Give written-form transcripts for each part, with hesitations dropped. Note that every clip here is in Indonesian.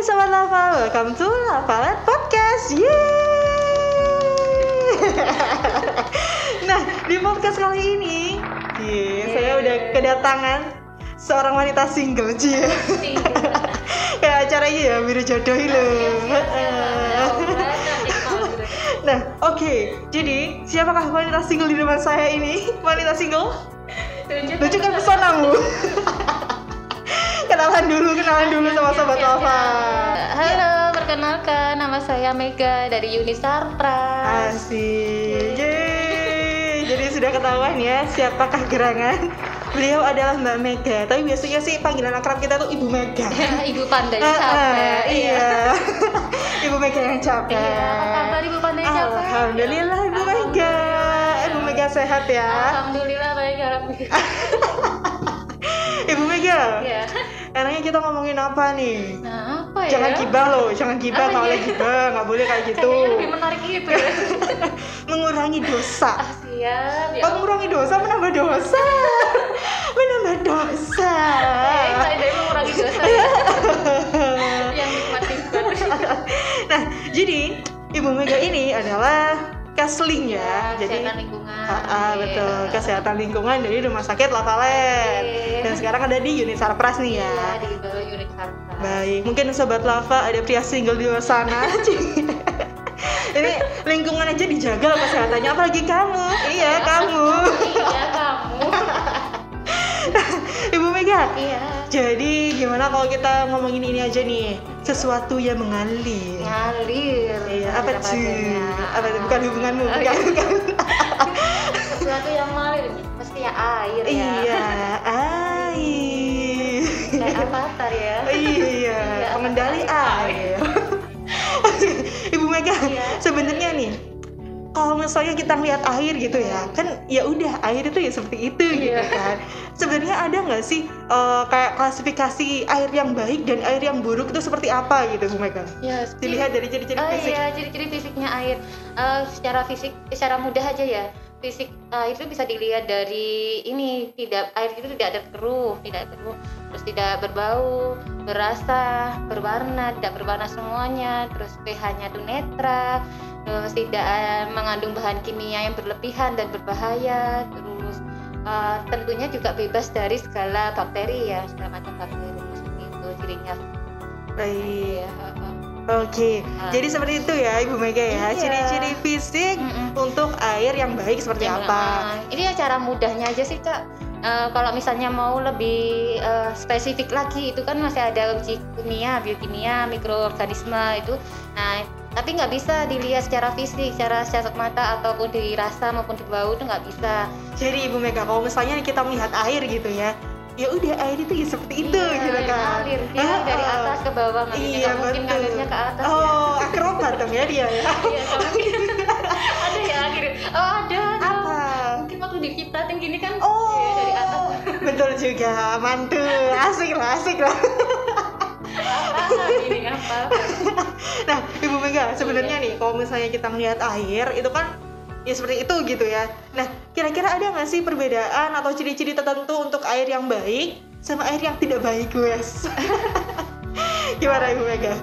Sobat Lava, welcome to Lavalet Podcast. Yeay. Nah, di podcast kali ini saya udah kedatangan seorang wanita single, ya acaranya ya biru jodohi loh. Nah, oke. Jadi, siapakah wanita single di depan saya ini? Wanita single? Tunjukkan pesonamu. Kenalan dulu sama Sobat Lava. Halo, perkenalkan nama saya Mega dari Unisarpra. Asik. Yeay. Jadi sudah ketahuan ya siapakah gerangan. Beliau adalah Mbak Mega, tapi biasanya sih panggilan akrab kita tuh Ibu Mega. Ibu Pandai capek. Iya. Ibu Mega yang capek. Iya, apa kabar Ibu Pandai capek? Alhamdulillah Ibu Mega. Ibu Mega sehat ya. Alhamdulillah baik, alhamdulillah. Ibu Mega. Iya. Enaknya kita ngomongin apa nih? Nah, apa ya? Jangan gibah loh, jangan gibah Apa kalau ya? gibah, nggak boleh kayak gitu. Kayaknya lebih menarik gitu ya. Mengurangi dosa. Siap. Ya. Mengurangi dosa, menambah dosa. Menambah dosa. Saya dari mengurangi dosa ya. Yang nikmat-nikmat. Nah, jadi Ibu Mega ini adalah kasling ya. Jadi kesehatan lingkungan. betul, kesehatan lingkungan dari Rumah Sakit Lavalet. Dan sekarang ada di Unisarpras nih ya. Iya, di bawah Unisarpra. Baik, mungkin Sobat Lava ada pria single di luar sana. Ini lingkungan aja dijaga kesehatannya, apalagi kamu. Iya, kamu. Iya, kamu. Ibu Mega. Iya. Jadi gimana kalau kita ngomongin ini aja nih, sesuatu yang mengalir. Ngalir. Iya, apa sih? bahasanya. Apa itu? Bukan hubunganmu, bukan. Sesuatu yang mengalir pasti ya air ya. Iya, air. Kayak avatar ya. Iya, pengendali air. Ibu Mega, Iya. sebenarnya nih, kalau misalnya kita lihat air gitu ya, kan ya udah air itu ya seperti itu gitu Iya. kan. Sebenarnya ada nggak sih kayak klasifikasi air yang baik dan air yang buruk itu seperti apa gitu, Bu Mega? Ya, Dilihat dari ciri-ciri fisik. Iya, ciri-ciri fisiknya air. Secara fisik, secara mudah aja ya. Fisik air itu bisa dilihat dari ini, air itu tidak ada keruh, terus tidak berbau, berasa, berwarna, tidak berwarna semuanya, terus pH-nya itu netral, terus tidak mengandung bahan kimia yang berlebihan dan berbahaya, terus tentunya juga bebas dari segala bakteri ya, segala macam bakteri seperti itu cirinya. Baik. Ya. Oke, jadi seperti itu ya Ibu Mega ya, Iya. ciri-ciri fisik untuk air yang baik seperti apa? Ini ya cara mudahnya aja sih Kak. Kalau misalnya mau lebih spesifik lagi, itu kan masih ada uji kimia, biokimia, mikroorganisme itu. Nah, tapi nggak bisa dilihat secara fisik, secara kasat mata ataupun dirasa maupun di bau itu nggak bisa. Jadi Ibu Mega, kalau misalnya kita melihat air gitu ya udah air itu ya seperti itu gitu kan. Ngalir dia dari atas ke bawah, nggak mungkin ngalirnya ke atas ya. Oh, akrobat dong ya dia ya. Iya, ada ya akhirnya. Oh, ada. Apa? Mungkin waktu dicipratin gini kan Oh, dari atas. betul juga, mantul, asik lah. Ini apa? Nah, Ibu Mega, sebenarnya nih kalau misalnya kita melihat air itu kan ya seperti itu gitu ya. Nah, kira-kira ada nggak sih perbedaan atau ciri-ciri tertentu untuk air yang baik sama air yang tidak baik, guys? Gimana Ibu Mega?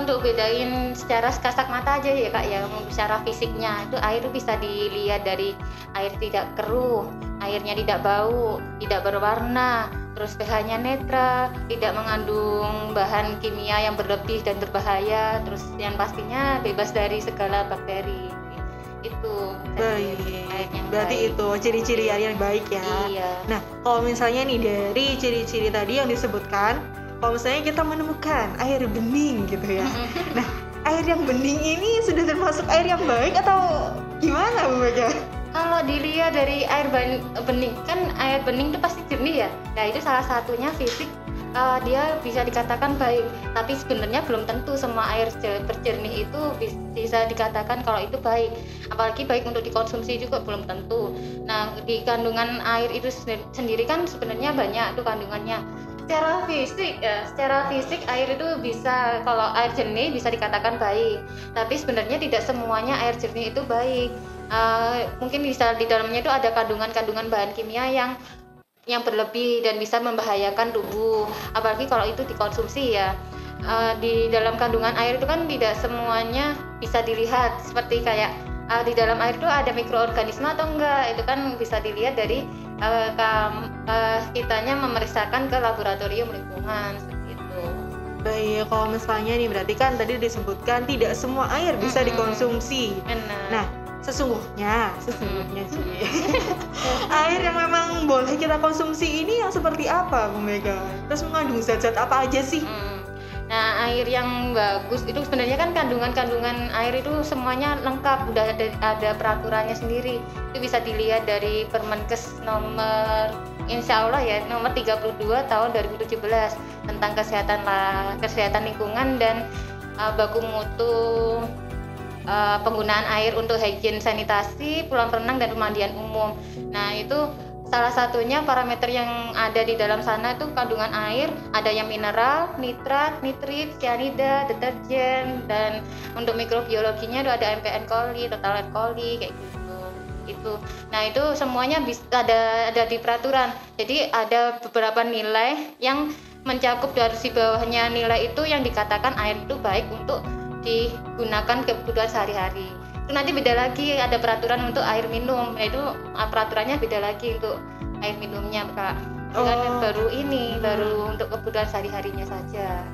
Untuk bedain secara kasat mata aja ya Kak ya, secara fisiknya itu air itu bisa dilihat dari air tidak keruh, airnya tidak bau, tidak berwarna, terus pH-nya netral, tidak mengandung bahan kimia yang berlebih dan berbahaya, terus yang pastinya bebas dari segala bakteri. Itu Baik. air yang Berarti baik. itu ciri-ciri air yang baik ya. Iya. Nah, kalau misalnya nih dari ciri-ciri tadi yang disebutkan, kalau misalnya kita menemukan air bening gitu ya. Nah, air yang bening ini sudah termasuk air yang baik atau gimana Bu Mega? Kalau dilihat dari air bening, kan air bening itu pasti jernih ya. Nah itu salah satunya fisik dia bisa dikatakan baik. Tapi sebenarnya belum tentu semua air berjernih itu bisa dikatakan kalau itu baik. Apalagi baik untuk dikonsumsi juga belum tentu. Nah di kandungan air itu sendiri kan sebenarnya banyak tuh kandungannya. Secara fisik air itu bisa, kalau air jernih bisa dikatakan baik. Tapi sebenarnya tidak semuanya air jernih itu baik. Mungkin bisa di dalamnya itu ada kandungan bahan kimia yang berlebih dan bisa membahayakan tubuh, apalagi kalau itu dikonsumsi ya. di dalam kandungan air itu kan tidak semuanya bisa dilihat, seperti kayak di dalam air itu ada mikroorganisme atau enggak, itu kan bisa dilihat dari kitanya memeriksakan ke laboratorium lingkungan seperti itu. Baik, kalau misalnya nih berarti kan tadi disebutkan tidak semua air bisa dikonsumsi. Benar. Nah, sesungguhnya sih air yang memang boleh kita konsumsi ini yang seperti apa, Bu Mega? Terus mengandung zat-zat apa aja sih? Nah, air yang bagus itu sebenarnya kan kandungan air itu semuanya lengkap, udah ada peraturannya sendiri. Itu bisa dilihat dari Permenkes nomor Insya Allah ya nomor 32 tahun 2017 tentang kesehatan lingkungan dan baku mutu penggunaan air untuk higien sanitasi, kolam renang dan pemandian umum. Nah, itu salah satunya parameter yang ada di dalam sana itu kandungan air, ada yang mineral, nitrat, nitrit, cyanida, deterjen, dan untuk mikrobiologinya itu ada MPN coli, total coli kayak gitu. Itu. Nah, itu semuanya bisa ada di peraturan. Jadi ada beberapa nilai yang mencakup dari bawahnya nilai itu yang dikatakan air itu baik untuk digunakan kebutuhan sehari-hari. Itu nanti beda lagi, ada peraturan untuk air minum. Nah, itu peraturannya beda lagi untuk air minumnya, Kak. Kan baru untuk kebutuhan sehari-harinya saja.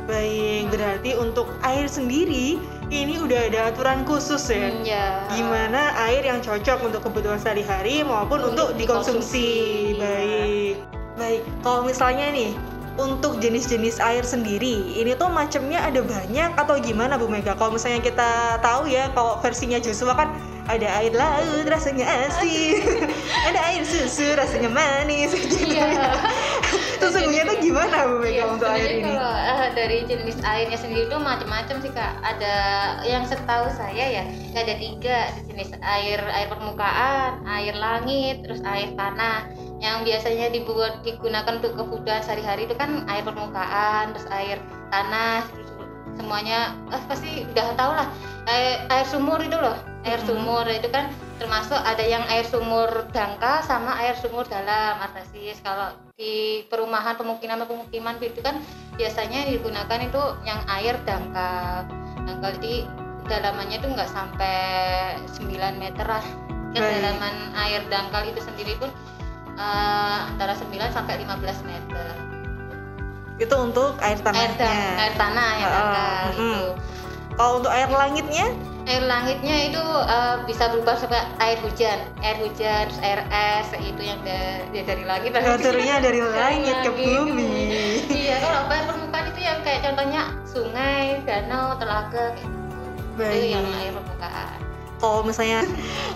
Baik, berarti untuk air sendiri ini udah ada aturan khusus ya. Ya. Gimana air yang cocok untuk kebutuhan sehari-hari maupun untuk dikonsumsi. Baik. Kalau misalnya nih untuk jenis-jenis air sendiri, ini tuh macamnya ada banyak atau gimana, Bu Mega? Kalau misalnya kita tahu ya, kalau versinya Joshua kan ada air laut rasanya asin, ada air susu rasanya manis. Iya. Sesungguhnya tuh gimana, Bu Mega, untuk air ini? Kalau dari jenis airnya sendiri tuh macam-macam sih, Kak. Ada yang setahu saya ya, ada 3 jenis air permukaan, air langit, terus air tanah. Yang biasanya digunakan untuk kebutuhan sehari-hari itu kan air permukaan, terus air tanah, semuanya pasti udah tahu lah. Air sumur itu loh, air sumur itu kan termasuk ada yang air sumur dangkal sama air sumur dalam artesis. Kalau di perumahan pemukiman itu kan biasanya digunakan itu yang air dangkal di dalamannya itu nggak sampai 9 meter lah. Kedalaman air dangkal itu sendiri pun antara 9 sampai 15 meter. Itu untuk air tanahnya. Air tanah yang dangkal itu. Kalau untuk air langitnya? Air langitnya itu bisa berubah seperti air hujan, terus air es, itu yang dari langit. Turunnya dari langit ke bumi. Iya, kalau air permukaan itu yang kayak contohnya sungai, danau, telaga, itu yang air permukaan. Kalau misalnya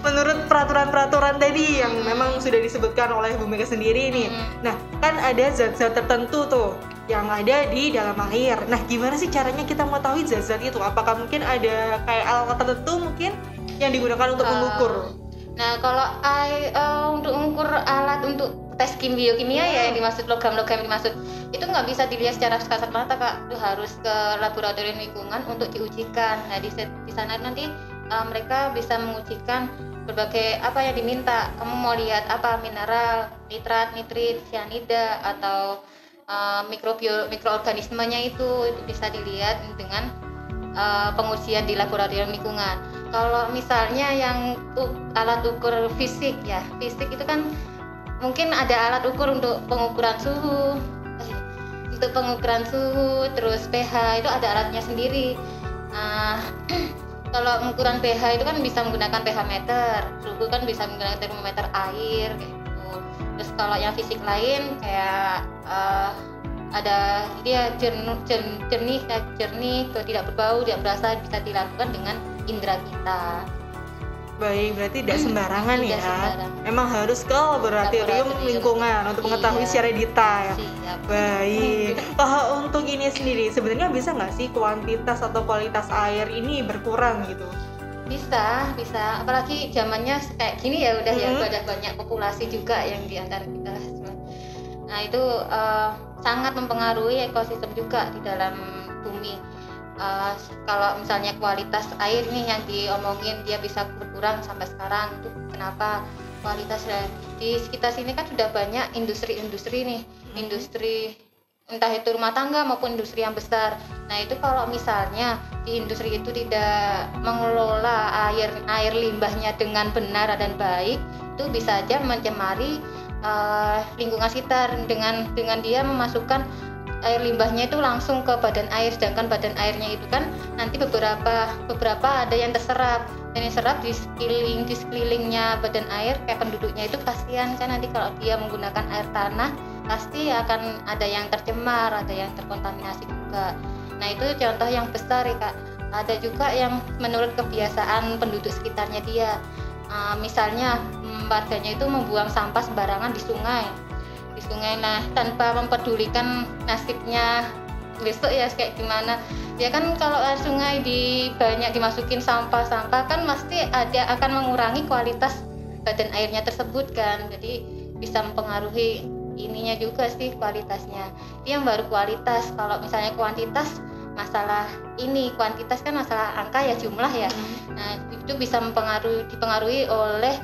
menurut peraturan-peraturan tadi yang memang sudah disebutkan oleh Bu Mega sendiri nih, nah kan ada zat-zat tertentu tuh yang ada di dalam air. Nah, gimana sih caranya kita mengetahui zat-zat itu? Apakah mungkin ada kayak alat tertentu mungkin yang digunakan untuk mengukur? Nah, kalau untuk mengukur alat untuk tes biokimia ya yang dimaksud logam-logam yang dimaksud itu nggak bisa dilihat secara kasat mata, Kak. Itu harus ke laboratorium lingkungan untuk diujikan. Nah, di sana nanti mereka bisa mengujikan berbagai apa yang diminta. Kamu mau lihat apa, mineral, nitrat, nitrit, cyanida atau mikroorganismenya itu bisa dilihat dengan pengujian di laboratorium lingkungan. Kalau misalnya yang alat ukur fisik itu kan mungkin ada alat ukur untuk pengukuran suhu, terus pH itu ada alatnya sendiri. Kalau pengukuran pH itu kan bisa menggunakan pH meter, suhu kan bisa menggunakan termometer air kayak gitu. Terus kalau yang fisik lain kayak ada dia jernih, tidak berbau, tidak berasa, bisa dilakukan dengan indera kita. Baik, berarti tidak sembarangan ya. Sembarangan. Memang harus ke laboratorium lingkungan untuk mengetahui secara detail. Siap. Baik. Untuk ini sendiri sebenarnya bisa nggak sih kuantitas atau kualitas air ini berkurang gitu? Bisa. Apalagi zamannya kayak gini ya udah ya udah banyak populasi juga yang di antara kita. Nah, itu sangat mempengaruhi ekosistem juga di dalam bumi. Kalau misalnya kualitas air nih yang diomongin dia bisa berkurang sampai sekarang, itu kenapa kualitasnya? Di sekitar sini kan sudah banyak industri nih, industri entah itu rumah tangga maupun industri yang besar. Nah itu kalau misalnya di industri itu tidak mengelola air limbahnya dengan benar dan baik, itu bisa aja mencemari lingkungan sekitar dengan dia memasukkan air limbahnya itu langsung ke badan air, sedangkan badan airnya itu kan nanti beberapa ada yang terserap, dan yang serap di sekelilingnya badan air kayak penduduknya itu kasihan kan, nanti kalau dia menggunakan air tanah pasti akan ada yang tercemar, ada yang terkontaminasi juga. Nah itu contoh yang besar ya Kak. Ada juga yang menurut kebiasaan penduduk sekitarnya dia, misalnya warganya itu membuang sampah sembarangan di sungai. Nah tanpa mempedulikan nasibnya besok ya kayak gimana. Ya kan kalau sungai banyak dimasukin sampah kan pasti akan mengurangi kualitas badan airnya tersebut kan. Jadi bisa mempengaruhi ininya juga sih, kualitasnya. Itu yang baru kualitas. Kalau misalnya kuantitas, masalah ini kuantitas kan masalah angka ya, jumlah ya. Nah itu bisa dipengaruhi oleh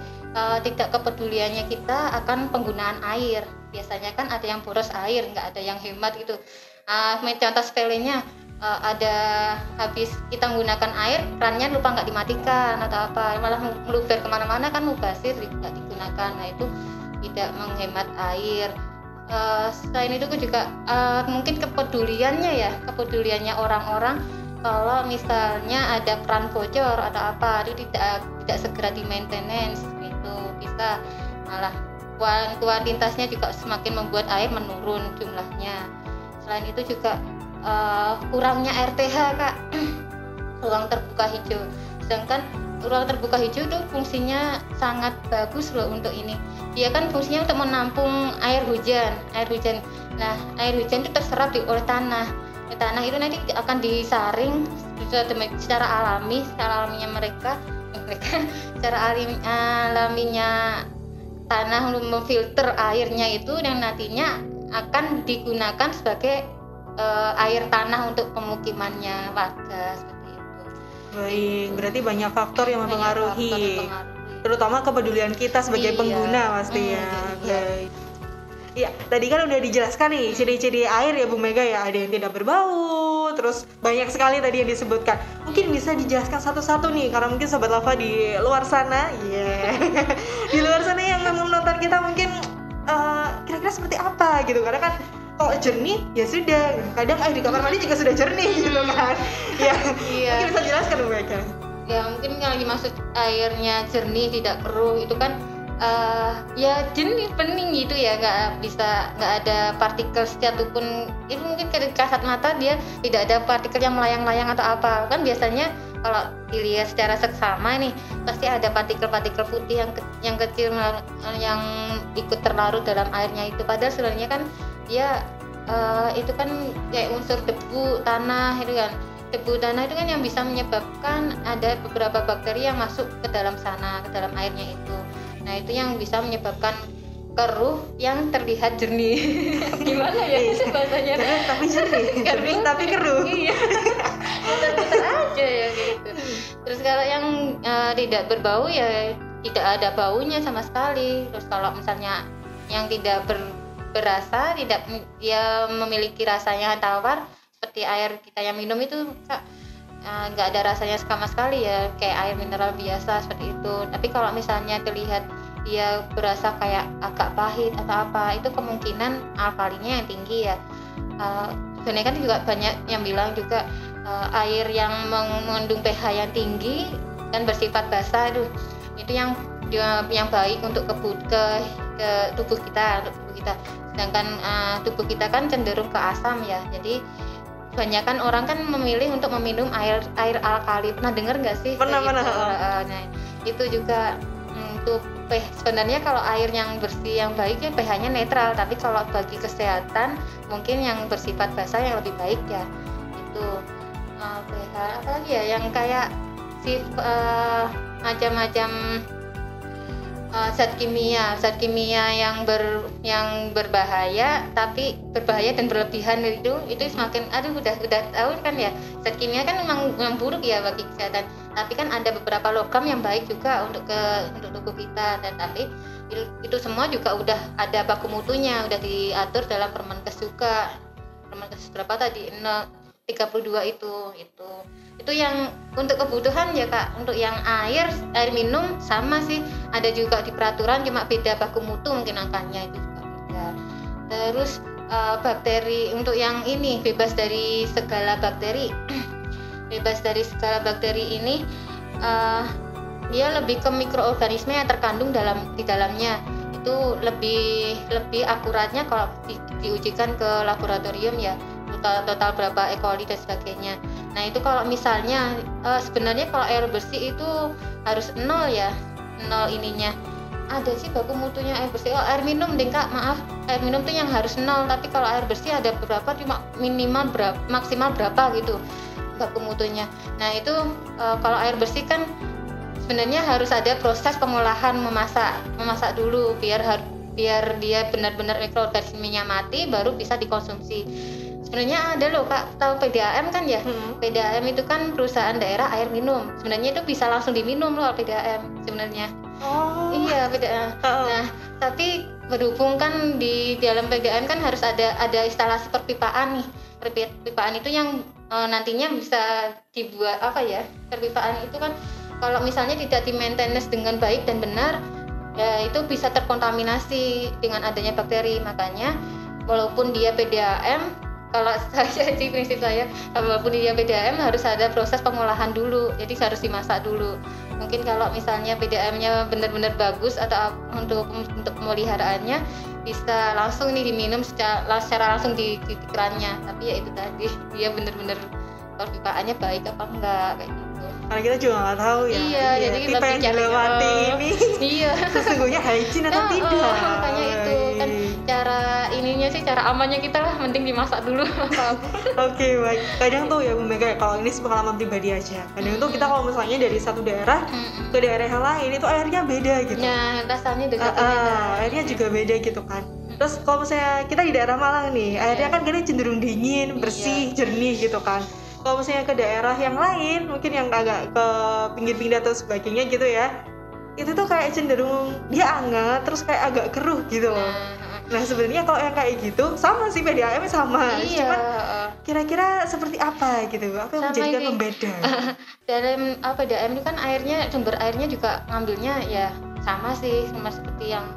tidak kepeduliannya kita akan penggunaan air. Biasanya kan ada yang boros air, nggak ada yang hemat gitu. Contoh sepelenya, ada habis kita menggunakan air, kerannya lupa nggak dimatikan atau apa, malah meluber kemana-mana kan, mubazir nggak digunakan. Nah itu tidak menghemat air. Selain itu juga mungkin kepeduliannya orang-orang, kalau misalnya ada keran bocor atau apa itu tidak segera di maintenance, itu bisa malah kuantitasnya juga semakin membuat air menurun jumlahnya. Selain itu juga kurangnya RTH Kak, ruang terbuka hijau. Sedangkan ruang terbuka hijau itu fungsinya sangat bagus loh untuk ini. Dia kan fungsinya untuk menampung air hujan. Nah, air hujan itu terserap oleh tanah. Tanah itu nanti akan disaring secara alaminya mereka secara alaminya tanah untuk memfilter airnya itu, yang nantinya akan digunakan sebagai air tanah untuk pemukimannya warga, seperti itu. Baik, berarti banyak faktor yang mempengaruhi, terutama kepedulian kita sebagai pengguna pasti ya. Baik. Ya, tadi kan udah dijelaskan nih ciri-ciri air ya Bu Mega ya, ada yang tidak berbau, terus banyak sekali tadi yang disebutkan. Mungkin bisa dijelaskan satu-satu nih, karena mungkin Sobat Lava di luar sana, di luar sana yang menonton kita mungkin kira-kira seperti apa gitu, karena kan kalau jernih ya sudah, kadang air di kamar mandi juga sudah jernih gitu kan. Mungkin bisa jelaskan Bu Mega. Ya mungkin kalau dimaksud airnya jernih tidak keruh itu kan ya jernih bening gitu ya, nggak ada partikel satupun. Itu mungkin kasat mata dia tidak ada partikel yang melayang-layang atau apa kan. Biasanya kalau dilihat secara seksama nih pasti ada partikel-partikel putih yang kecil yang ikut terlarut dalam airnya itu, padahal sebenarnya kan dia itu kan kayak unsur debu tanah itu kan. Debu tanah itu kan yang bisa menyebabkan ada beberapa bakteri yang masuk ke dalam sana, ke dalam airnya itu. Nah itu yang bisa menyebabkan keruh yang terlihat jernih. Gimana ya bahasanya? Tapi jernih, jernih tapi keruh. Iya. Muter-muter aja ya gitu. Terus kalau yang tidak berbau ya tidak ada baunya sama sekali. Terus kalau misalnya yang tidak berasa, dia memiliki rasanya tawar, seperti air kita yang minum itu nggak ada rasanya sama sekali ya, kayak air mineral biasa seperti itu. Tapi kalau misalnya terlihat dia berasa kayak agak pahit atau apa, itu kemungkinan alkalinya yang tinggi ya. Sebenarnya kan juga banyak yang bilang juga air yang mengandung pH yang tinggi dan bersifat basah itu yang baik untuk ke tubuh kita. Sedangkan tubuh kita kan cenderung ke asam ya, jadi kebanyakan orang kan memilih untuk meminum air alkali. Pernah dengar nggak sih? Pernah. Nah itu juga untuk sebenarnya kalau air yang bersih yang baik ya pH-nya netral, tapi kalau bagi kesehatan mungkin yang bersifat basah yang lebih baik ya itu pH apalagi ya yang kayak macam-macam zat kimia yang berbahaya dan berlebihan itu semakin udah tahu kan ya, zat kimia kan memang buruk ya bagi kesehatan, tapi kan ada beberapa logam yang baik juga untuk tubuh kita, dan tapi itu semua juga udah ada baku mutunya, udah diatur dalam Permenkes juga. kasus berapa tadi 32 itu yang untuk kebutuhan ya Kak. Untuk yang air minum sama sih, ada juga di peraturan, cuma beda baku mutu mungkin angkanya itu juga beda. Terus bakteri untuk yang ini bebas dari segala bakteri bebas dari segala bakteri ini dia lebih ke mikroorganisme yang terkandung di dalamnya. Itu lebih akuratnya kalau diujikan ke laboratorium ya, total berapa E. coli dan sebagainya. Nah itu kalau misalnya sebenarnya kalau air bersih itu harus 0 ya, 0 ininya. Ada sih baku mutunya air bersih. Air minum deh Kak, maaf, air minum tuh yang harus 0, tapi kalau air bersih ada berapa, cuma minimal berapa, maksimal berapa gitu baku mutunya. Nah itu kalau air bersih kan sebenarnya harus ada proses pengolahan, memasak dulu biar dia benar-benar mikroorganismenya mati baru bisa dikonsumsi. Sebenarnya ada loh Kak, tahu PDAM kan ya? PDAM itu kan perusahaan daerah air minum. Sebenarnya itu bisa langsung diminum loh PDAM sebenarnya. Oh. Iya PDAM. Nah, tapi berhubung kan di dalam PDAM kan harus ada instalasi perpipaan nih. Perpipaan itu yang nantinya bisa dibuat apa ya? Perpipaan itu kan kalau misalnya tidak di-maintenance dengan baik dan benar, ya itu bisa terkontaminasi dengan adanya bakteri. Makanya walaupun dia PDAM, kalau saya di prinsip saya, walaupun dia PDAM harus ada proses pengolahan dulu, jadi harus dimasak dulu. Mungkin kalau misalnya PDAM-nya benar-benar bagus atau untuk pemeliharaannya bisa langsung nih diminum secara langsung di kerannya. Tapi ya itu tadi, dia benar-benar perpipaannya baik apa enggak kayak gitu. Karena kita juga nggak tahu ya. Iya, jadi tipe yang dilewati ini iya sesungguhnya hygiene atau tidak. Makanya itu kan cara ininya sih, cara amannya kita lah mending dimasak dulu. Oke, baik. Kadang tuh ya Bu Mega, kalau ini pengalaman pribadi aja. Kadang tuh kita kalau misalnya dari satu daerah ke daerah yang lain itu airnya beda gitu. Nah, rasanya juga beda. Airnya juga beda gitu kan. Terus kalau misalnya kita di daerah Malang nih, airnya kan kadang cenderung dingin, bersih, jernih gitu kan. Kalau misalnya ke daerah yang lain, mungkin yang agak ke pinggir-pinggir atau sebagainya gitu ya, itu tuh kayak cenderung dia hangat, terus kayak agak keruh gitu loh. Nah sebenarnya kalau yang kayak gitu sama sih, PDAM sama, cuman kira-kira seperti apa gitu, apa yang menjadikan pembeda? Dalam PDAM itu kan airnya, sumber airnya juga ngambilnya ya sama sih, sama seperti yang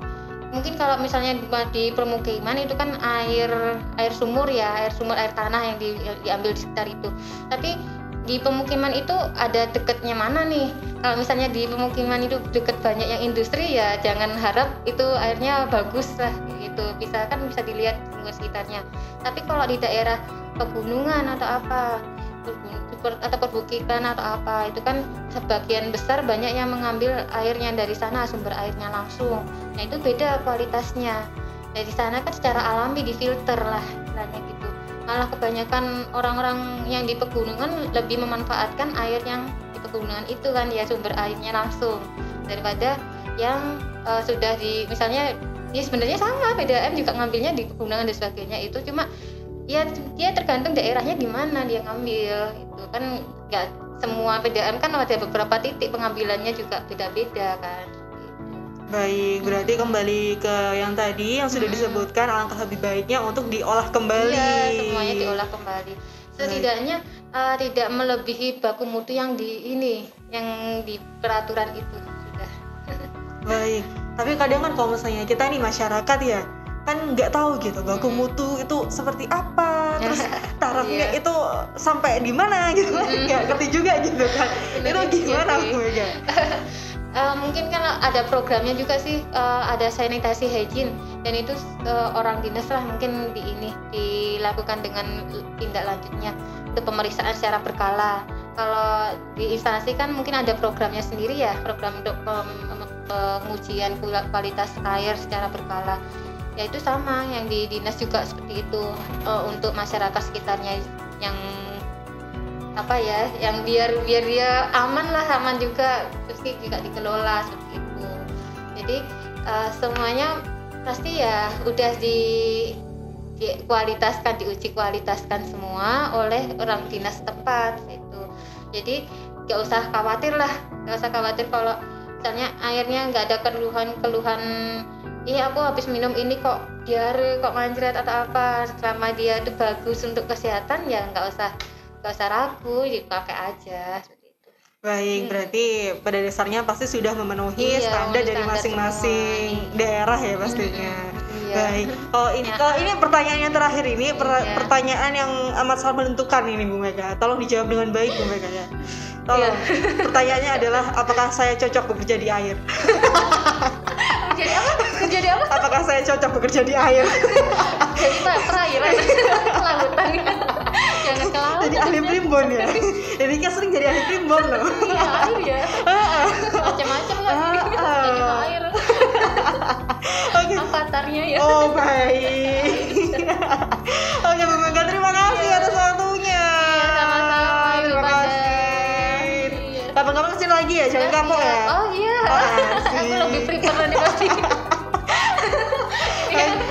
mungkin kalau misalnya di permukiman itu kan air sumur ya, air tanah yang diambil di sekitar itu. Tapi di pemukiman itu ada dekatnya mana nih? Kalau misalnya di pemukiman itu dekat banyak yang industri ya jangan harap itu airnya bagus lah gitu. Bisa dilihat di sekitarnya. Tapi kalau di daerah pegunungan atau apa, atau perbukitan atau apa, itu kan sebagian besar banyak yang mengambil airnya dari sana, sumber airnya langsung. Nah itu beda kualitasnya. Dari sana kan secara alami difilter lah istilahnya gitu. Malah kebanyakan orang-orang yang di pegunungan lebih memanfaatkan air yang di pegunungan itu kan ya, sumber airnya langsung, daripada yang sudah di misalnya ya sebenarnya sama, PDAM juga ngambilnya di pegunungan dan sebagainya itu, cuma ya dia tergantung daerahnya di mana dia ngambil. Itu kan nggak semua PDAM kan ada beberapa titik pengambilannya juga beda-beda kan. Baik, berarti kembali ke yang tadi yang sudah disebutkan, alangkah lebih baiknya untuk diolah kembali. Iya, semuanya diolah kembali. Setidaknya tidak melebihi baku mutu yang di peraturan itu sudah. Baik, tapi kadang kan kalau misalnya kita nih masyarakat ya kan nggak tahu gitu baku mutu itu seperti apa, terus tarafnya itu sampai di mana gitu kan, nggak ngerti juga gitu kan. Itu gimana Bu Mega? Mungkin kan ada programnya juga sih, ada sanitasi hygiene, dan itu orang dinas lah mungkin dilakukan dengan tindak lanjutnya untuk pemeriksaan secara berkala. Kalau di instansi kan mungkin ada programnya sendiri ya, program untuk pengujian kualitas air secara berkala. Ya itu sama yang di dinas juga seperti itu, untuk masyarakat sekitarnya yang yang biar dia aman juga, terus juga dikelola seperti itu. Jadi semuanya pasti ya udah dikualitaskan, diuji kualitaskan semua oleh orang dinas setempat itu. Jadi nggak usah khawatir kalau misalnya airnya nggak ada keluhan iya aku habis minum ini kok diare, kok ngancret atau apa, selama dia itu bagus untuk kesehatan ya nggak usah ragu, dipakai aja seperti itu. Baik, berarti pada dasarnya pasti sudah memenuhi Iya, standar memenuhi dari standar masing-masing semua. daerah ya pastinya. Iya. Baik. Kalau ini pertanyaan yang terakhir ini Iya. pertanyaan yang amat sangat menentukan ini Bu Mega. Tolong dijawab dengan baik Bu Mega ya. Tolong. Pertanyaannya adalah apakah saya cocok bekerja di air? Jadi apa? Jadi apa? Apakah saya cocok bekerja di air? Jadi perairan, kelautan. Jangan ke laut. Jadi ahli primbon ya. Jadi kan sering jadi ahli primbon loh. Iya, air ya. Macam-macam ya. Jadi air. Oke. Avatarnya ya. Oh baik. Oke Bu Mega, terima kasih atas waktunya. Sama-sama, Terima Ibu Panda. kasih. Iya. Kapan-kapan kesini lagi ya, jangan kapok ya. Oh iya. Makasih. Aku lebih prefer nanti pasti.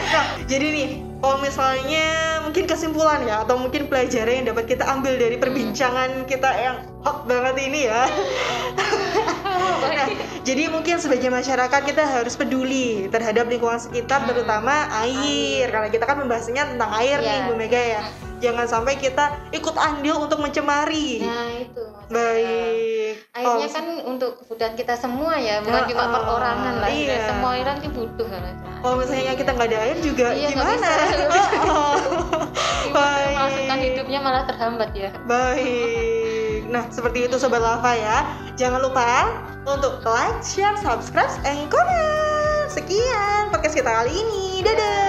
Nah, jadi nih, kalau misalnya mungkin kesimpulan ya, atau mungkin pelajaran yang dapat kita ambil dari perbincangan kita yang hot banget ini ya. Nah, jadi mungkin sebagai masyarakat kita harus peduli terhadap lingkungan sekitar, terutama air. Karena kita kan membahasnya tentang air nih Iya. Bu Mega ya. Jangan sampai kita ikut andil untuk mencemari. Nah itu maksudnya. Baik. Airnya kan untuk kebutuhan kita semua ya, bukan cuma perorangan lah. Iya. Semua orang itu butuh kan. Kalau misalnya kita nggak ada air juga Iya, nggak gimana? bisa. Baik. Masukan hidupnya malah terhambat ya. Baik. Nah, seperti itu Sobat Lava ya. Jangan lupa untuk like, share, subscribe, and comment. Sekian podcast kita kali ini. Dadah.